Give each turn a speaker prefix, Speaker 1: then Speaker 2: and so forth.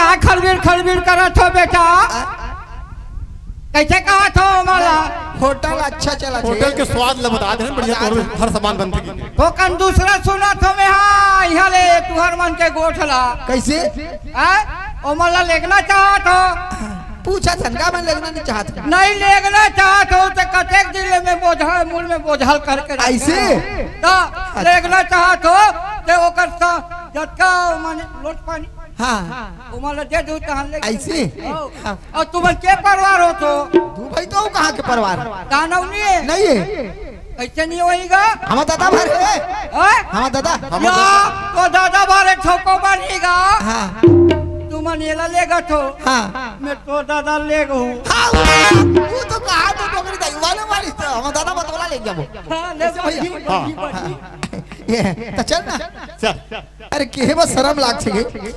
Speaker 1: का खड़बीड़ खड़बीड़ करत हो बेटा? कैसे कहा था हमारा
Speaker 2: होटल अच्छा चला
Speaker 3: होटल के स्वाद ल बता दे बढ़िया तोर हर सामान बनते की
Speaker 1: तो कन दूसरा सुना तो मैं हाँ यहाँ ले तुहर मन के गोठला
Speaker 2: कैसे
Speaker 1: ओ मला लेगना चाहत हो
Speaker 2: पूछा संगा में लगना नहीं चाहता
Speaker 1: नहीं लेगना चाहत हो तो कतेक जिले में बोझल मूल में बोझल करके
Speaker 2: ऐसे
Speaker 1: तो लेगना चाहत हो तो ओकर सा जटका माने लोट पानी
Speaker 2: हाँ
Speaker 1: ओ मला दे दू तहन ले
Speaker 2: ऐसे
Speaker 1: और तुम के परिवार हो तो
Speaker 2: तू भाई तो कहाँ के परिवार
Speaker 1: दानव
Speaker 2: नहीं है
Speaker 1: कैसे नहीं होएगा
Speaker 2: हमारा दादा भर है हमारा दादा
Speaker 1: तो दादा बारे ठोको बनेगा
Speaker 2: हाँ
Speaker 1: तुम नेला लेगा तो
Speaker 2: हाँ
Speaker 1: मैं तो दादा ले गो
Speaker 2: हाँ वो तो कहाँ तो टोकरी दाई वाले वाली तो हमारा दादा बतला ले जाबो
Speaker 1: हाँ ले जाओ
Speaker 2: ये तो चल ना
Speaker 3: चल
Speaker 2: अरे के बस शर्म लाग छे